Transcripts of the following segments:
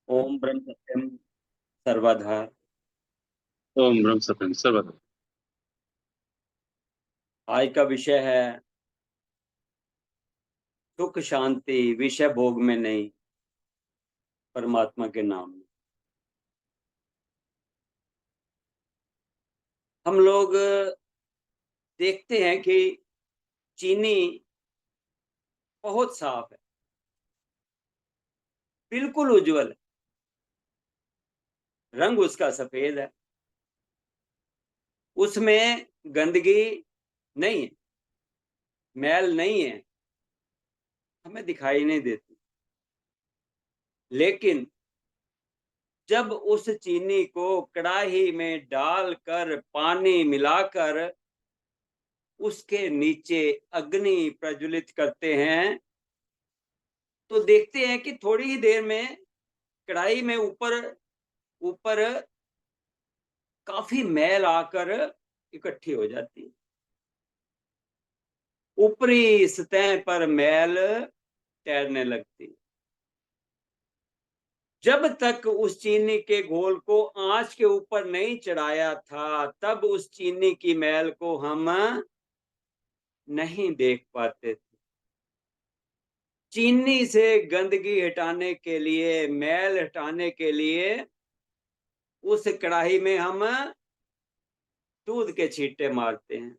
ओम ब्रह्म सत्यम सर्वधा। ओम ब्रह्म सत्यम सर्वदा। आज का विषय है सुख शांति विषय भोग में नहीं, परमात्मा के नाम में। हम लोग देखते हैं कि चीनी बहुत साफ है, बिल्कुल उज्जवल है, रंग उसका सफेद है, उसमें गंदगी नहीं है, मैल नहीं है, हमें दिखाई नहीं देती। लेकिन जब उस चीनी को कढ़ाई में डालकर पानी मिलाकर उसके नीचे अग्नि प्रज्वलित करते हैं तो देखते हैं कि थोड़ी ही देर में कढ़ाई में ऊपर ऊपर काफी मैल आकर इकट्ठी हो जाती है। ऊपरी सतह पर मैल तैरने लगती है। जब तक उस चीनी के घोल को आंच के ऊपर नहीं चढ़ाया था तब उस चीनी की मैल को हम नहीं देख पाते थे। चीनी से गंदगी हटाने के लिए, मैल हटाने के लिए उस कढ़ाई में हम दूध के छींटे मारते हैं।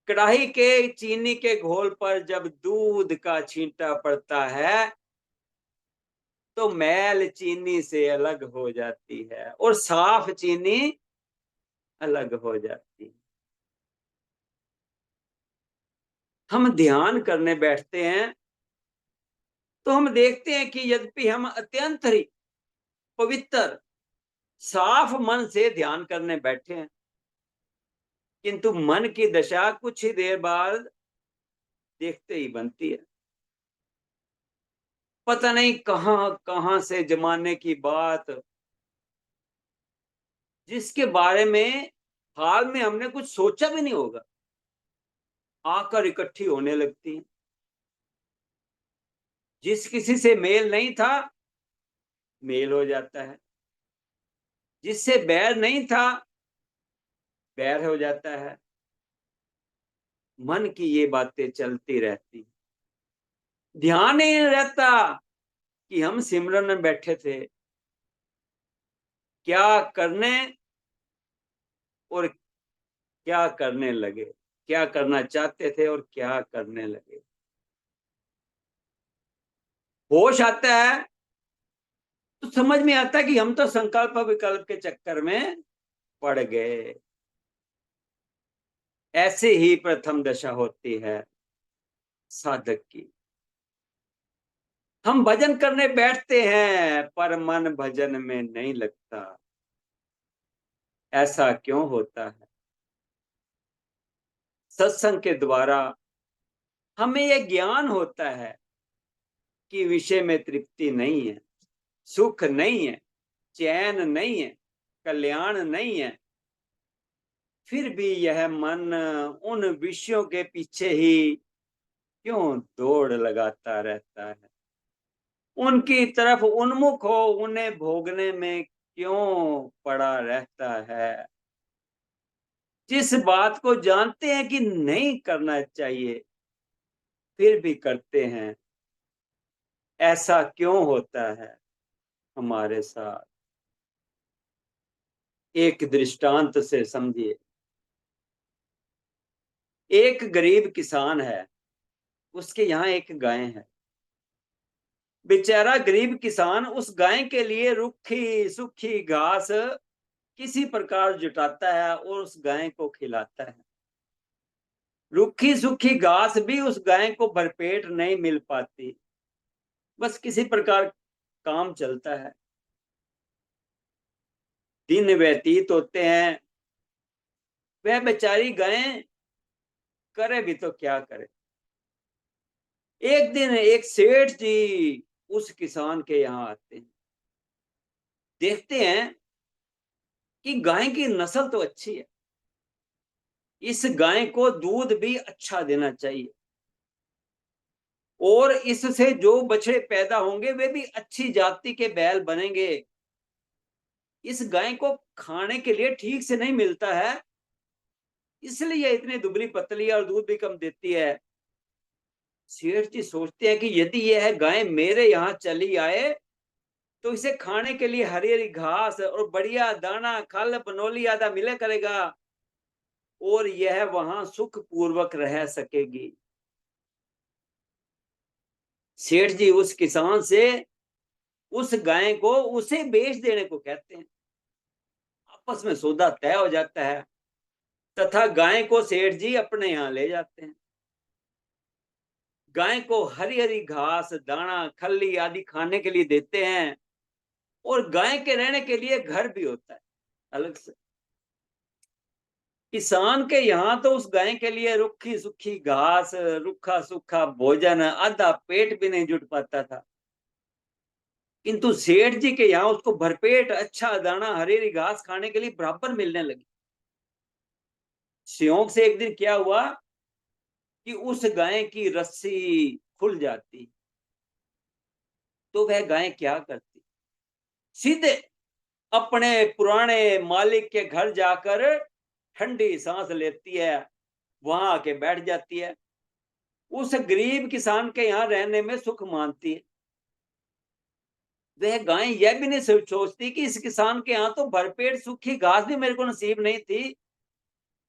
कढ़ाई के चीनी के घोल पर जब दूध का छींटा पड़ता है तो मैल चीनी से अलग हो जाती है और साफ चीनी अलग हो जाती है। हम ध्यान करने बैठते हैं तो हम देखते हैं कि यद्यपि हम अत्यंत ही पवित्र साफ मन से ध्यान करने बैठे हैं, किंतु मन की दशा कुछ ही देर बाद देखते ही बनती है। पता नहीं कहां कहां से जमाने की बात, जिसके बारे में हाल में हमने कुछ सोचा भी नहीं होगा, आकर इकट्ठी होने लगती हैं। जिस किसी से मेल नहीं था, मेल हो जाता है। जिससे बैर नहीं था, बैर हो जाता है। मन की ये बातें चलती रहती। ध्यान ही नहीं रहता कि हम सिमरन में बैठे थे, क्या करने और क्या करने लगे, क्या करना चाहते थे और क्या करने लगे। होश आता है तो समझ में आता है कि हम तो संकल्प विकल्प के चक्कर में पड़ गए। ऐसे ही प्रथम दशा होती है साधक की। हम भजन करने बैठते हैं पर मन भजन में नहीं लगता। ऐसा क्यों होता है? सत्संग के द्वारा हमें यह ज्ञान होता है कि विषय में तृप्ति नहीं है, सुख नहीं है, चैन नहीं है, कल्याण नहीं है। फिर भी यह मन उन विषयों के पीछे ही क्यों दौड़ लगाता रहता है, उनकी तरफ उन्मुख हो उन्हें भोगने में क्यों पड़ा रहता है। जिस बात को जानते हैं कि नहीं करना चाहिए फिर भी करते हैं, ऐसा क्यों होता है हमारे साथ? एक दृष्टांत से समझिए। एक गरीब किसान है, उसके यहाँ एक गाय है। बेचारा गरीब किसान उस गाय के लिए रूखी सूखी घास किसी प्रकार जुटाता है और उस गाय को खिलाता है। रूखी सूखी घास भी उस गाय को भरपेट नहीं मिल पाती, बस किसी प्रकार काम चलता है। दिन व्यतीत होते हैं, वह बेचारी गाय करे भी तो क्या करे। एक दिन एक सेठ जी उस किसान के यहाँ आते हैं। देखते हैं कि गाय की नस्ल तो अच्छी है, इस गाय को दूध भी अच्छा देना चाहिए। और इससे जो बछड़े पैदा होंगे वे भी अच्छी जाति के बैल बनेंगे। इस गाय को खाने के लिए ठीक से नहीं मिलता है, इसलिए इतनी दुबली पतली और दूध भी कम देती है। सेठ जी सोचते हैं कि यदि यह गाय मेरे यहाँ चली आए तो इसे खाने के लिए हरी हरी घास और बढ़िया दाना खल पनोली आदि मिले करेगा और यह वहां सुख पूर्वक रह सकेगी। सेठ जी उस किसान से उस गाय को उसे बेच देने को कहते हैं। आपस में सौदा तय हो जाता है तथा गाय को सेठ जी अपने यहाँ ले जाते हैं। गाय को हरी हरी घास दाना खल्ली आदि खाने के लिए देते हैं और गाय के रहने के लिए घर भी होता है अलग से। किसान के यहाँ तो उस गाय के लिए रुखी सुखी घास रुखा सूखा भोजन आधा पेट भी नहीं जुट पाता था, किंतु सेठ जी के यहाँ उसको भरपेट अच्छा दाना हरी हरी घास खाने के लिए बराबर मिलने लगी। श्योक से एक दिन क्या हुआ कि उस गाय की रस्सी खुल जाती तो वह गाय क्या करती, सीधे अपने पुराने मालिक के घर जाकर ठंडी सांस लेती है, वहां आके बैठ जाती है। उस गरीब किसान के यहाँ रहने में सुख मानती है। वह गाय यह भी नहीं सोचती कि इस किसान के यहाँ तो भरपेट सूखी घास भी मेरे को नसीब नहीं थी,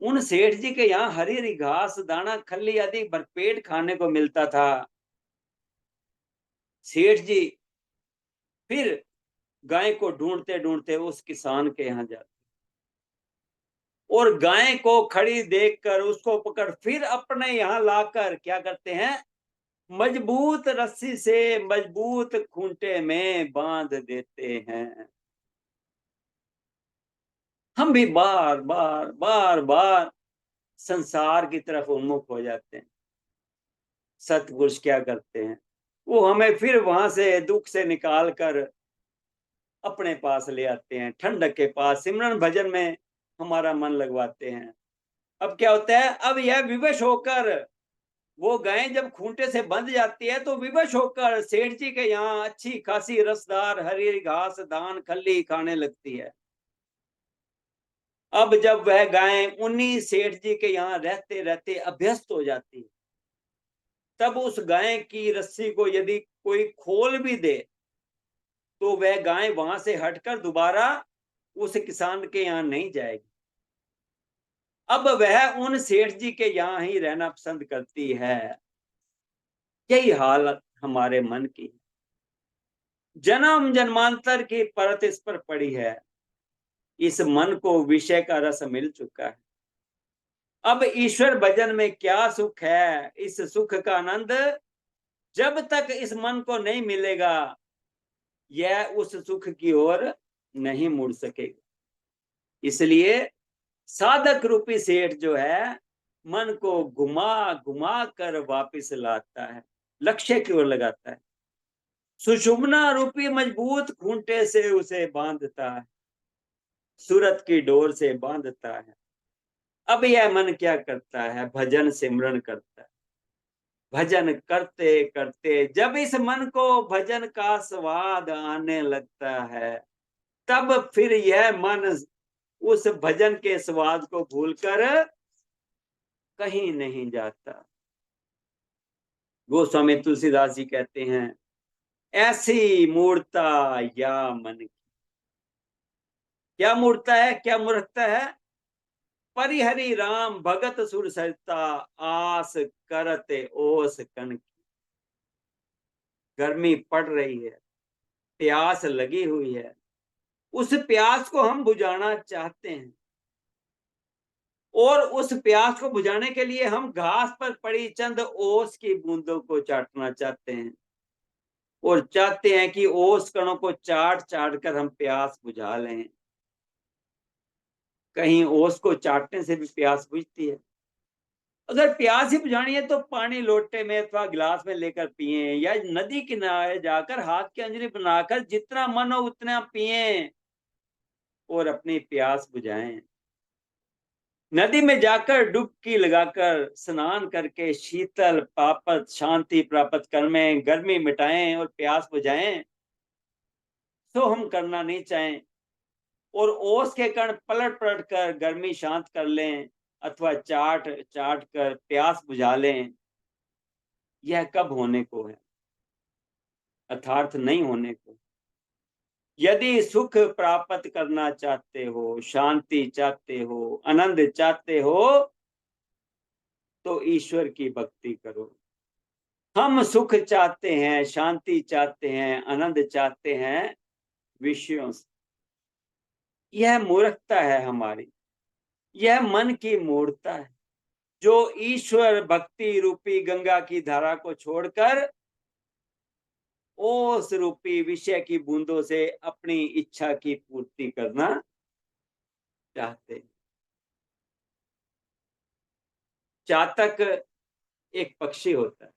उन सेठ जी के यहाँ हरी हरी घास दाना खल्ली आदि भरपेट खाने को मिलता था। सेठ जी फिर गाय को ढूंढते ढूंढते उस किसान के यहाँ जाते और गाय को खड़ी देखकर उसको पकड़ फिर अपने यहाँ लाकर क्या करते हैं, मजबूत रस्सी से मजबूत खूंटे में बांध देते हैं। हम भी बार बार बार बार संसार की तरफ उन्मुख हो जाते हैं। सतपुरुष क्या करते हैं, वो हमें फिर वहां से दुख से निकाल कर अपने पास ले आते हैं, ठंडक के पास सिमरन भजन में हमारा मन लगवाते हैं। अब क्या होता है, अब यह विवश होकर वो गाय जब खूंटे से बंध जाती है तो विवश होकर सेठ जी के यहाँ अच्छी खासी रसदार हरी घास दान खल्ली खाने लगती है। अब जब वह गाय उन्हीं सेठ जी के यहाँ रहते रहते अभ्यस्त हो जाती है, तब उस गाय की रस्सी को यदि कोई खोल भी दे तो वह गाय वहां से हटकर दोबारा उस किसान के यहाँ नहीं जाएगी। अब वह उन सेठ जी के यहाँ ही रहना पसंद करती है। यही हालत हमारे मन की, जन्म जन्मांतर की परत इस पर पड़ी है। इस मन को विषय का रस मिल चुका है। अब ईश्वर भजन में क्या सुख है, इस सुख का आनंद जब तक इस मन को नहीं मिलेगा यह उस सुख की ओर नहीं मुड़ सकेगा। इसलिए साधक रूपी सेठ जो है मन को घुमा घुमा कर वापिस लाता है, लक्ष्य की ओर लगाता है, सुषुम्ना रूपी मजबूत खूंटे से उसे बांधता है, सूरत की डोर से बांधता है। अब यह मन क्या करता है, भजन सिमरन करता है। भजन करते करते जब इस मन को भजन का स्वाद आने लगता है तब फिर यह मन उस भजन के स्वाद को भूलकर कहीं नहीं जाता। गोस्वामी तुलसीदास जी कहते हैं, ऐसी मूर्ता या मन की। क्या मूर्ता है, क्या मूर्खता है, परिहरि राम भगत सुर सरता आस करते ओस कन की। गर्मी पड़ रही है, प्यास लगी हुई है, उस प्यास को हम बुझाना चाहते हैं और उस प्यास को बुझाने के लिए हम घास पर पड़ी चंद ओस की बूंदों को चाटना चाहते हैं और चाहते हैं कि ओस कणों को चाट चाट कर हम प्यास बुझा लें। कहीं ओस को चाटने से भी प्यास बुझती है? अगर प्यास ही बुझानी है तो पानी लोटे में अथवा गिलास में लेकर पिए या नदी किनारे जाकर हाथ की अंजलि बनाकर जितना मन हो उतना पिए और अपनी प्यास बुझाएं। नदी में जाकर डुबकी लगाकर स्नान करके शीतल पापत शांति प्राप्त करें, गर्मी मिटाएं और प्यास बुझाएं, तो हम करना नहीं चाहें और ओस के कण पलट पलट कर गर्मी शांत कर लें अथवा चाट चाट कर प्यास बुझा लें, यह कब होने को है? अर्थात नहीं होने को। यदि सुख प्राप्त करना चाहते हो, शांति चाहते हो, आनंद चाहते हो, तो ईश्वर की भक्ति करो। हम सुख चाहते हैं, शांति चाहते हैं, आनंद चाहते हैं विषयों से। यह मूर्खता है हमारी, यह मन की मूर्खता है जो ईश्वर भक्ति रूपी गंगा की धारा को छोड़कर ओस रूपी विषय की बूंदों से अपनी इच्छा की पूर्ति करना चाहते। चातक एक पक्षी होता है,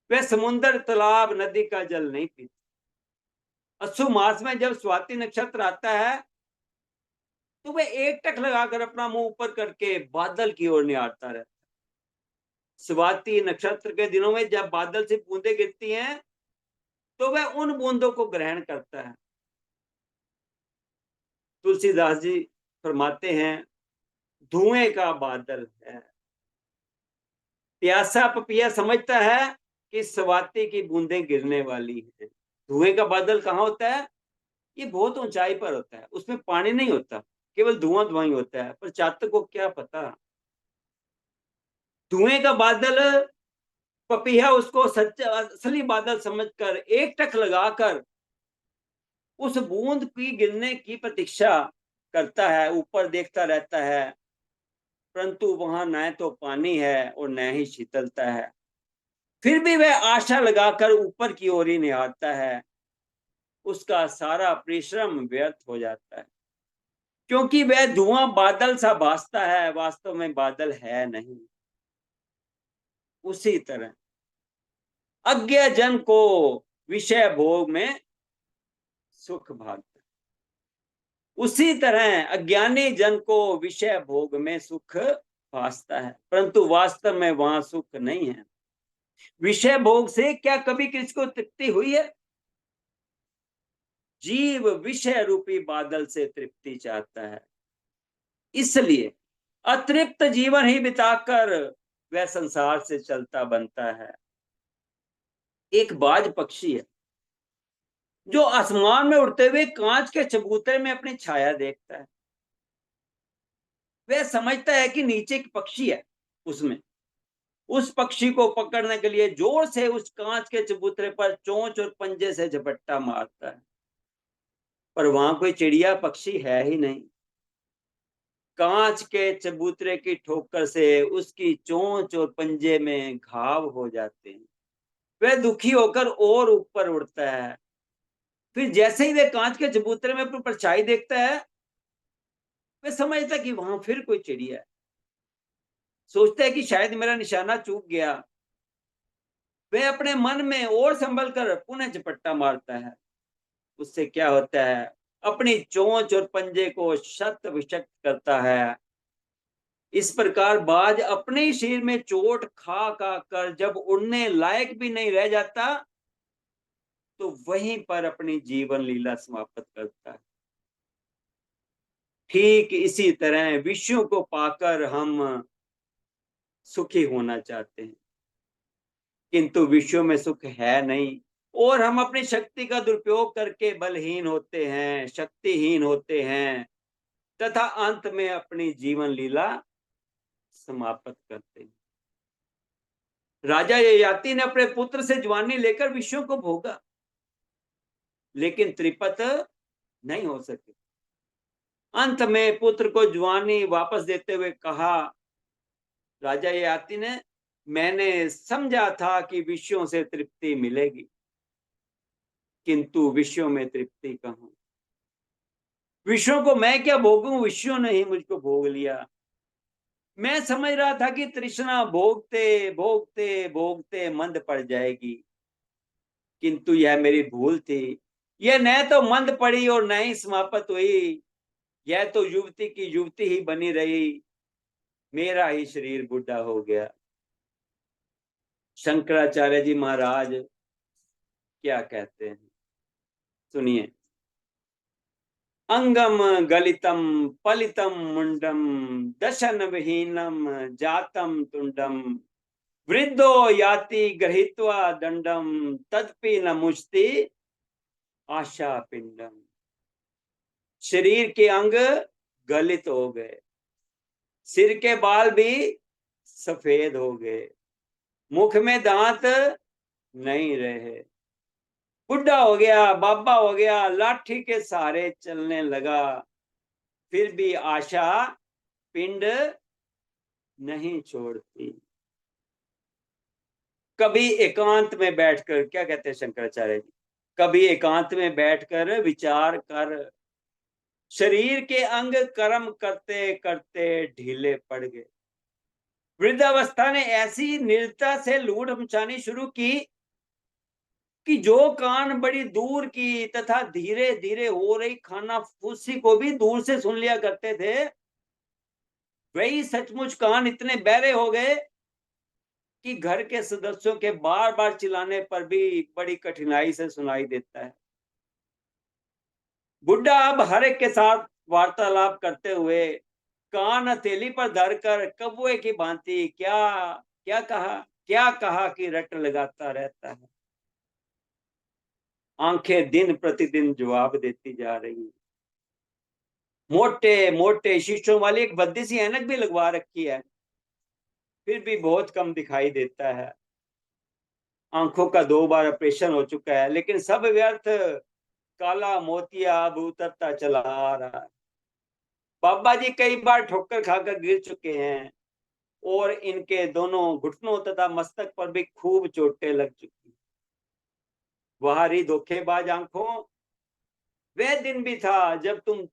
वह समुद्र तालाब नदी का जल नहीं पीता। अस्सु मास में जब स्वाति नक्षत्र आता है तो वह एक टक लगाकर अपना मुंह ऊपर करके बादल की ओर निहारता रहता है। स्वाति नक्षत्र के दिनों में जब बादल से बूंदें गिरती हैं तो वह उन बूंदों को ग्रहण करता है। तुलसीदास जी फरमाते हैं, धुएं का बादल है। प्यासा पपिया समझता है कि स्वाति की बूंदें गिरने वाली हैं। धुएं का बादल कहाँ होता है? ये बहुत ऊंचाई पर होता है, उसमें पानी नहीं होता, केवल धुआं धुआं ही होता है। पर चातक को क्या पता, धुएं का बादल पपीहा उसको सच्चा असली बादल समझकर एक टक लगाकर उस बूंद की गिरने की प्रतीक्षा करता है, ऊपर देखता रहता है, परंतु वहां न तो पानी है और न ही शीतलता है। फिर भी वह आशा लगाकर ऊपर की ओर ही निहारता है। उसका सारा परिश्रम व्यर्थ हो जाता है, क्योंकि वह धुआं बादल सा भासता है, वास्तव में बादल है नहीं। उसी तरह अज्ञ जन को विषय भोग में सुख भागता है, उसी तरह अज्ञानी जन को विषय भोग में सुख भासता है, परंतु वास्तव में वहां सुख नहीं है। विषय भोग से क्या कभी किसी को तृप्ति हुई है? जीव विषय रूपी बादल से तृप्ति चाहता है, इसलिए अतृप्त जीवन ही बिताकर वह संसार से चलता बनता है। एक बाज पक्षी है जो आसमान में उड़ते हुए कांच के चबूतरे में अपनी छाया देखता है। वह समझता है कि नीचे एक पक्षी है, उसमें उस पक्षी को पकड़ने के लिए जोर से उस कांच के चबूतरे पर चोंच और पंजे से झपट्टा मारता है, पर वहां कोई चिड़िया पक्षी है ही नहीं। कांच के चबूतरे की ठोकर से उसकी चोंच और पंजे में घाव हो जाते हैं। वह दुखी होकर और ऊपर उड़ता है। फिर जैसे ही वह कांच के चबूतरे में अपनी परछाई देखता है, वह समझता है कि वहां फिर कोई चिड़िया है। सोचता है कि शायद मेरा निशाना चूक गया। वह अपने मन में और संभल कर पुनः झपट्टा मारता है। उससे क्या होता है? अपनी चोंच और पंजे को शत विशक्त करता है। इस प्रकार बाज अपने ही शरीर में चोट खा खा कर जब उड़ने लायक भी नहीं रह जाता, तो वहीं पर अपनी जीवन लीला समाप्त करता है। ठीक इसी तरह विषयों को पाकर हम सुखी होना चाहते हैं, किंतु विषयों में सुख है नहीं और हम अपनी शक्ति का दुरुपयोग करके बलहीन होते हैं, शक्तिहीन होते हैं तथा अंत में अपनी जीवन लीला समाप्त करते हैं। राजा ययाति ने अपने पुत्र से जवानी लेकर विषयों को भोगा, लेकिन त्रिपत नहीं हो सके। अंत में पुत्र को जवानी वापस देते हुए कहा, राजा ययाति ने, मैंने समझा था कि विषयों से तृप्ति मिलेगी, किंतु विषयों में तृप्ति कहाँ। विषयों को मैं क्या भोगूं, विषयों ने ही मुझको भोग लिया। मैं समझ रहा था कि तृष्णा भोगते भोगते भोगते मंद पड़ जाएगी, किंतु यह मेरी भूल थी। यह न तो मंद पड़ी और न ही समाप्त हुई, यह तो युवती की युवती ही बनी रही। मेरा ही शरीर बुढ़ा हो गया। शंकराचार्य जी महाराज क्या कहते हैं, सुनिए। अंगम गलितम पलितम मुंडम दशन विहीनम जातम तुंडम वृद्धो याति गृहीत्वा दंडम तदपि न मुचति आशा पिंडम। शरीर के अंग गलित हो गए, सिर के बाल भी सफेद हो गए, मुख में दांत नहीं रहे, बुढ़ा हो गया, बाबा हो गया, लाठी के सहारे चलने लगा, फिर भी आशा पिंड नहीं छोड़ती। कभी एकांत में बैठकर, क्या कहते हैं शंकराचार्य जी, कभी एकांत में बैठकर विचार कर, शरीर के अंग कर्म करते करते ढीले पड़ गए। वृद्धावस्था ने ऐसी निर्दयता से लूट मचानी शुरू की कि जो कान बड़ी दूर की तथा धीरे धीरे हो रही खाना फूसी को भी दूर से सुन लिया करते थे, वही सचमुच कान इतने बहरे हो गए कि घर के सदस्यों के बार बार चिल्लाने पर भी बड़ी कठिनाई से सुनाई देता है। बुढ़ा अब हर एक के साथ वार्तालाप करते हुए कान हथेली पर धरकर कौवे की भांति क्या क्या कहा कि रट लगाता रहता है। आंखें दिन प्रतिदिन जवाब देती जा रही। मोटे मोटे शीशों वाली एक भद्दी सी ऐनक भी लगवा रखी है, फिर भी बहुत कम दिखाई देता है। आंखों का 2 बार ऑपरेशन हो चुका है, लेकिन सब व्यर्थ। काला मोतिया अब उतरता चला आ रहा है। बाबा जी कई बार ठोकर खाकर गिर चुके हैं और इनके दोनों घुटनों तथा मस्तक पर भी खूब चोटें लग चुकी। बाहरी धोखेबाज आंखों, वह दिन भी था जब तुम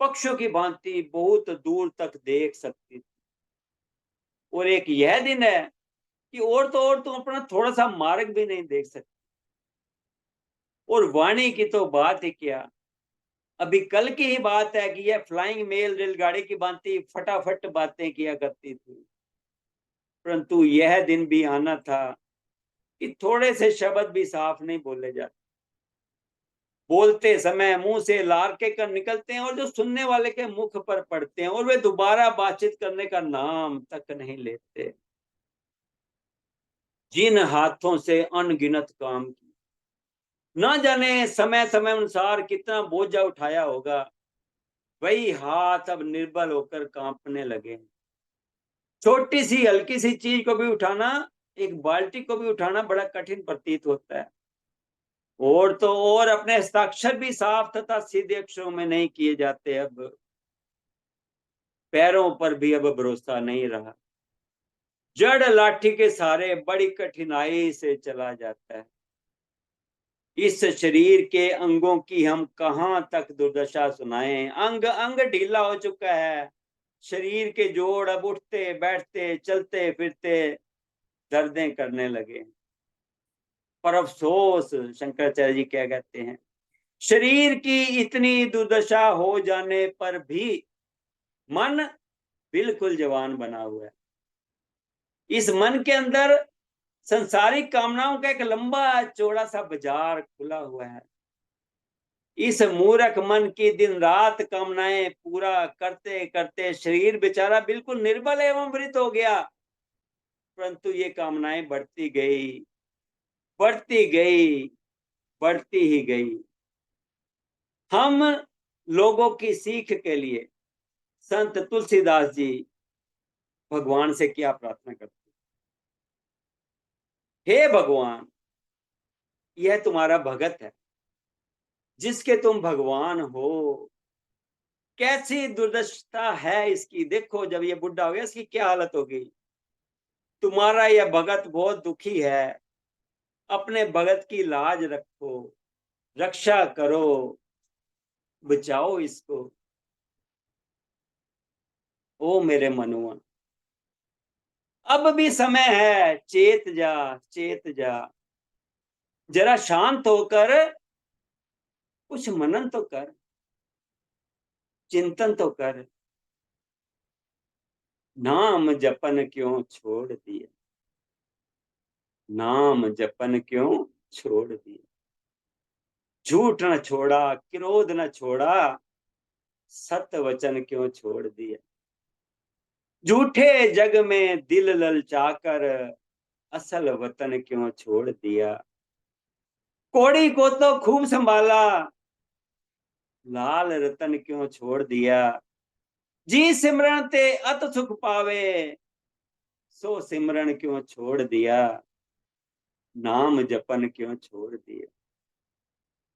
पक्षियों की भांति बहुत दूर तक देख सकती थी, और एक यह दिन है कि और तो और तुम अपना थोड़ा सा मार्ग भी नहीं देख सकते। और वाणी की तो बात ही क्या, अभी कल की ही बात है कि यह फ्लाइंग मेल रेलगाड़ी की भांति फटाफट बातें किया करती थी। परंतु यह दिन भी आना था कि थोड़े से शब्द भी साफ नहीं बोले जाते। बोलते समय मुंह से लार के कर निकलते हैं और जो सुनने वाले के मुख पर पड़ते हैं, और वे दोबारा बातचीत करने का नाम तक नहीं लेते। जिन हाथों से अनगिनत काम किए, न जाने समय समय अनुसार कितना बोझा उठाया होगा, वही हाथ अब निर्बल होकर कांपने लगे। छोटी सी हल्की सी चीज को भी उठाना, एक बाल्टी को भी उठाना बड़ा कठिन प्रतीत होता है। और तो और अपने हस्ताक्षर भी साफ तथा सीधे अक्षरों में नहीं किए जाते। अब पैरों पर भी अब भरोसा नहीं रहा। जड़ लाठी के सहारे बड़ी कठिनाई से चला जाता है। इस शरीर के अंगों की हम कहां तक दुर्दशा सुनाएं। अंग अंग ढीला हो चुका है। शरीर के जोड़ अब उठते बैठते चलते फिरते दर्दें करने लगे। पर अफसोस, शंकराचार्य जी क्या कहते हैं, शरीर की इतनी दुर्दशा हो जाने पर भी मन बिल्कुल जवान बना हुआ है। इस मन के अंदर संसारिक कामनाओं का एक लंबा चौड़ा सा बाजार खुला हुआ है। इस मूर्ख मन की दिन रात कामनाएं पूरा करते करते शरीर बेचारा बिल्कुल निर्बल एवं वृत हो गया। परंतु ये कामनाएं बढ़ती गई, बढ़ती गई, बढ़ती ही गई। हम लोगों की सीख के लिए संत तुलसीदास जी भगवान से क्या प्रार्थना करते, हे भगवान, यह तुम्हारा भगत है जिसके तुम भगवान हो। कैसी दुर्दशा है इसकी, देखो जब ये बुढ़ा हो गया इसकी क्या हालत हो गई। तुम्हारा यह भगत बहुत दुखी है, अपने भगत की लाज रखो, रक्षा करो, बचाओ इसको। ओ मेरे मनुआ, अब भी समय है, चेत जा, चेत जा। जरा शांत होकर कुछ मनन तो कर, चिंतन तो कर। नाम जपन क्यों छोड़ दिया, नाम जपन क्यों छोड़ दिया। झूठ न छोड़ा, क्रोध न छोड़ा, सत्य वचन क्यों छोड़ दिया। झूठे जग में दिल ललचाकर, असल वतन क्यों छोड़ दिया। कोड़ी को तो खूब संभाला, लाल रतन क्यों छोड़ दिया। जी सिमरन ते अत सुख पावे, सो सिमरन क्यों छोड़ दिया। नाम जपन क्यों छोड़ दिया।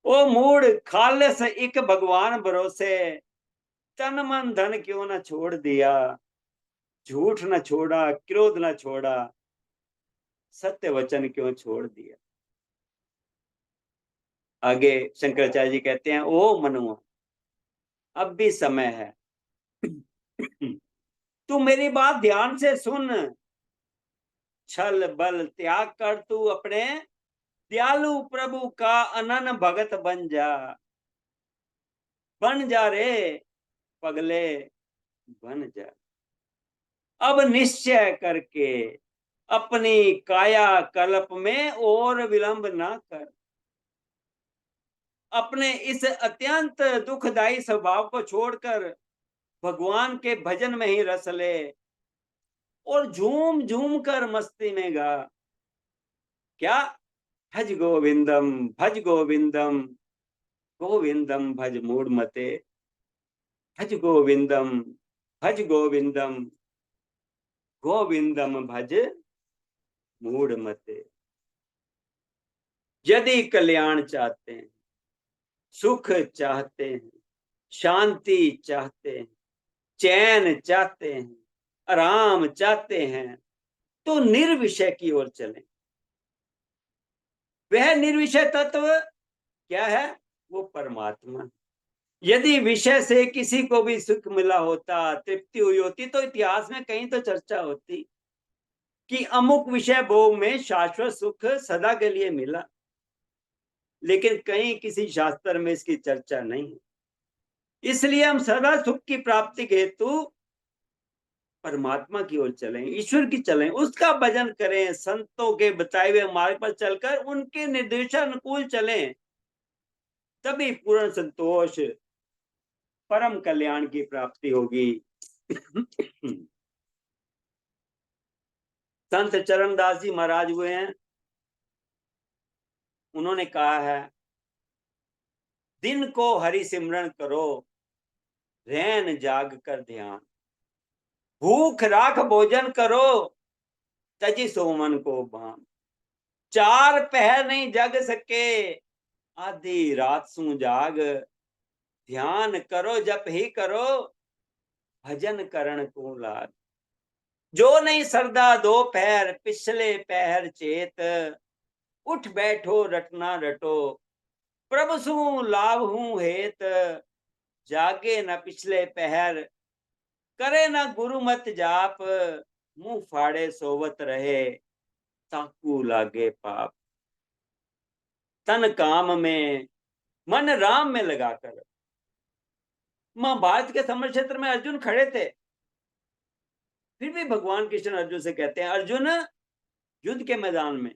ओ मूड खालिस एक भगवान भरोसे, तन मन धन क्यों न छोड़ दिया। झूठ न छोड़ा, क्रोध न छोड़ा, सत्य वचन क्यों छोड़ दिया। आगे शंकराचार्य जी कहते हैं, ओ मनुआ, अब भी समय है, तू मेरी बात ध्यान से सुन। छल बल त्याग कर तू अपने दयालु प्रभु का अनन भगत बन जा रे पगले, बन जा। अब निश्चय करके अपनी काया कल्प में और विलंब ना कर। अपने इस अत्यंत दुखदायी स्वभाव को छोड़कर भगवान के भजन में ही रस ले और झूम झूम कर मस्ती में गा। क्या, भज गोविंदम, भज गोविंदम, गोविंदम भज मूड मते। भज गोविंदम, भज गोविंदम, गोविंदम भज मूड मते। यदि कल्याण चाहते हैं, सुख चाहते हैं, शांति चाहते हैं, चैन चाहते हैं, आराम चाहते हैं, तो निर्विषय की ओर चलें। वह निर्विषय तत्व क्या है, वो परमात्मा। यदि विषय से किसी को भी सुख मिला होता, तृप्ति हुई होती, तो इतिहास में कहीं तो चर्चा होती कि अमुक विषय भोग में शाश्वत सुख सदा के लिए मिला। लेकिन कहीं किसी शास्त्र में इसकी चर्चा नहीं है। इसलिए हम सदा सुख की प्राप्ति हेतु परमात्मा की ओर चलें, ईश्वर की चलें, उसका भजन करें, संतों के बताए हुए मार्ग पर चलकर उनके निर्देशानुकूल चलें, तभी पूर्ण संतोष, परम कल्याण की प्राप्ति होगी। संत चरणदास जी महाराज हुए हैं, उन्होंने कहा है, दिन को हरि सिमरन करो, रैन जाग कर ध्यान। भूख राख भोजन करो, तजी सोमन को बान। चार पहर नहीं जग सके, आधी रात सू जाग। ध्यान करो जप ही करो, भजन करण को लाग। जो नहीं सरदा दो पहर, पिछले पहर चेत। उठ बैठो रटना रटो, प्रभु सु लाभ हूं हेत। जागे न पिछले पहर, करे न गुरु मत जाप। मुंह फाड़े सोवत रहे, ताकू लागे पाप। तन काम में, मन राम में लगाकर। महाभारत के समर क्षेत्र में अर्जुन खड़े थे, फिर भी भगवान कृष्ण अर्जुन से कहते हैं, अर्जुन युद्ध के मैदान में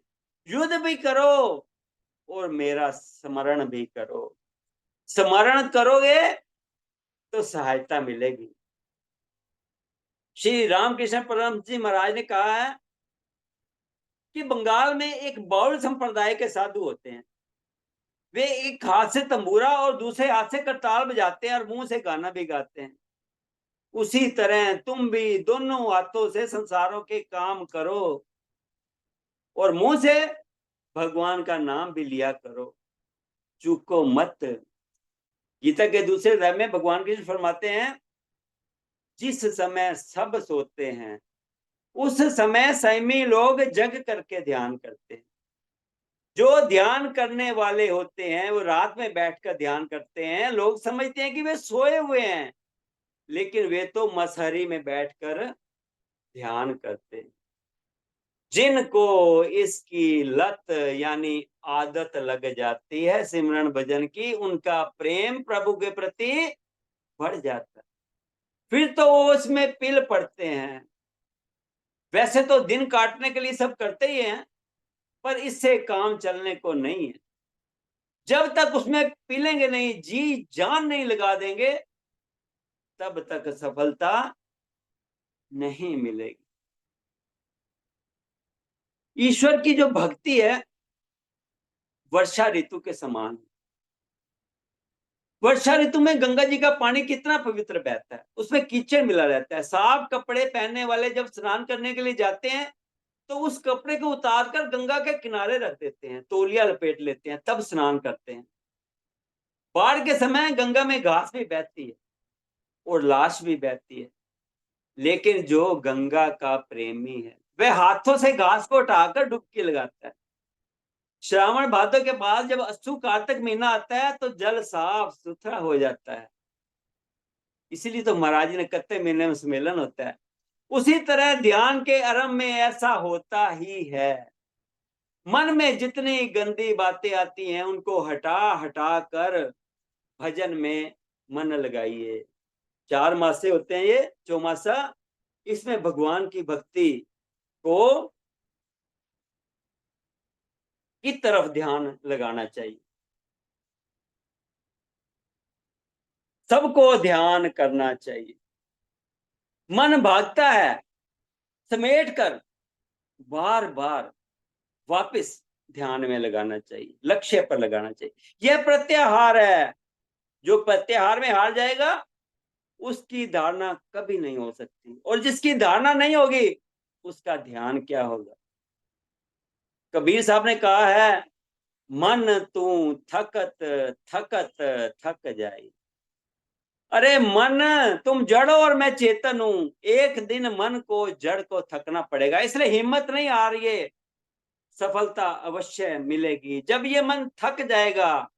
युद्ध भी करो और मेरा स्मरण भी करो। स्मरण करोगे तो सहायता मिलेगी। श्री रामकृष्ण परमहंस जी महाराज ने कहा है कि बंगाल में एक बाउल संप्रदाय के साधु होते हैं। वे एक हाथ से तंबूरा और दूसरे हाथ से करताल बजाते हैं और मुंह से गाना भी गाते हैं। उसी तरह तुम भी दोनों हाथों से संसारों के काम करो और मुंह से भगवान का नाम भी लिया करो, चूको मत। गीता के दूसरे अध्याय में भगवान कृष्ण फरमाते हैं, जिस समय सब सोते हैं उस समय संयमी लोग जग करके ध्यान करते हैं। जो ध्यान करने वाले होते हैं वो रात में बैठकर ध्यान करते हैं। लोग समझते हैं कि वे सोए हुए हैं, लेकिन वे तो मसहरी में बैठकर ध्यान करते हैं। जिनको इसकी लत यानी आदत लग जाती है सिमरन भजन की, उनका प्रेम प्रभु के प्रति बढ़ जाता है। फिर तो वो उसमें पिल पड़ते हैं, वैसे तो दिन काटने के लिए सब करते ही हैं, पर इससे काम चलने को नहीं है। जब तक उसमें पीलेंगे नहीं, जी जान नहीं लगा देंगे, तब तक सफलता नहीं मिलेगी। ईश्वर की जो भक्ति है वर्षा ऋतु के समान है। वर्षा ऋतु में गंगा जी का पानी कितना पवित्र बहता है, उसमें कीचड़ मिला रहता है। साफ कपड़े पहनने वाले जब स्नान करने के लिए जाते हैं तो उस कपड़े को उतार कर गंगा के किनारे रख देते हैं, तौलिया लपेट लेते हैं, तब स्नान करते हैं। बाढ़ के समय गंगा में घास भी बहती है और लाश भी बहती है, लेकिन जो गंगा का प्रेमी है वह हाथों से घास को उठाकर डुबकी लगाता है। श्रावण भादों के बाद जब अश्रु कार्तिक महीना आता है तो जल साफ सुथरा हो जाता है। इसीलिए तो महाराज जी ने कत्ते महीने में सम्मेलन होता है। उसी तरह ध्यान के आरंभ में ऐसा होता ही है। मन में जितनी गंदी बातें आती हैं उनको हटा हटा कर भजन में मन लगाइए। 4 मासे होते हैं ये चौमासा, इसमें भगवान की भक्ति को की तरफ ध्यान लगाना चाहिए। सबको ध्यान करना चाहिए। मन भागता है, समेट कर बार बार वापस ध्यान में लगाना चाहिए, लक्ष्य पर लगाना चाहिए। यह प्रत्याहार है। जो प्रत्याहार में हार जाएगा उसकी धारणा कभी नहीं हो सकती, और जिसकी धारणा नहीं होगी उसका ध्यान क्या होगा। कबीर साहब ने कहा है, मन तू थकत थकत थक जाए। अरे मन, तुम जड़ हो और मैं चेतन हूं, एक दिन मन को जड़ को थकना पड़ेगा, इसलिए हिम्मत नहीं आ रही है। सफलता अवश्य मिलेगी। जब ये मन थक जाएगा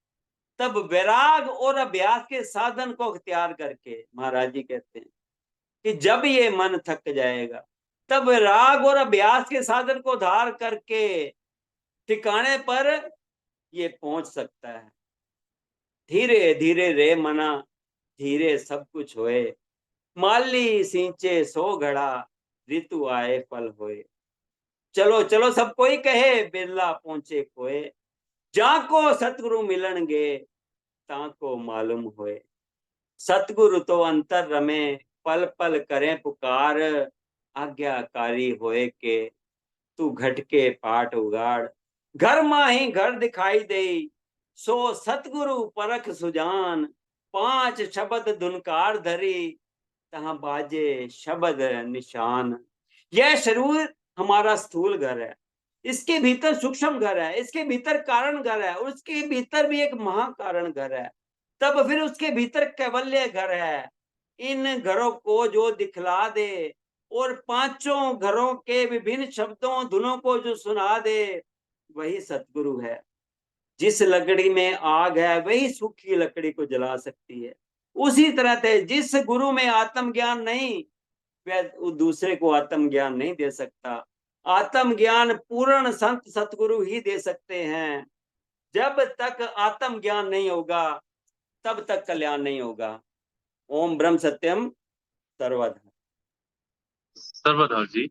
तब वैराग और अभ्यास के साधन को अख्तियार करके, महाराज जी कहते हैं कि जब ये मन थक जाएगा तब राग और अभ्यास के साधन को धार करके ठिकाने पर ये पहुंच सकता है। धीरे धीरे रे मना, धीरे सब कुछ होए, माली सींचे सो घड़ा, ऋतु आए फल होए। चलो चलो सब कोई कहे, बिरला पहुंचे कोए, जाको सतगुरु मिलणगे ताको मालूम होए। सतगुरु तो अंतर रमे, पल पल करें पुकार, आज्ञाकारी होए के तू घट के पाठ उगाड़। घर माही घर दिखाई दे, सो सतगुरु परख सुजान, 5 शब्द धुनकार धरी, तहां बाजे शब्द निशान। यह शरीर हमारा स्थूल घर है, इसके भीतर सूक्ष्म घर है, इसके भीतर कारण घर है, और उसके भीतर भी एक महाकारण घर है, तब फिर उसके भीतर कैवल्य घर है। इन घरों को जो दिखला दे और 5 घरों के विभिन्न शब्दों धुनों को जो सुना दे वही सतगुरु है। जिस लकड़ी में आग है वही सूखी लकड़ी को जला सकती है। उसी तरह से जिस गुरु में आत्मज्ञान नहीं वह दूसरे को आत्मज्ञान नहीं दे सकता। आत्मज्ञान पूर्ण संत सतगुरु ही दे सकते हैं। जब तक आत्मज्ञान नहीं होगा तब तक कल्याण नहीं होगा। ओम ब्रह्म सत्यम सर्वधा। सर्वधा जी।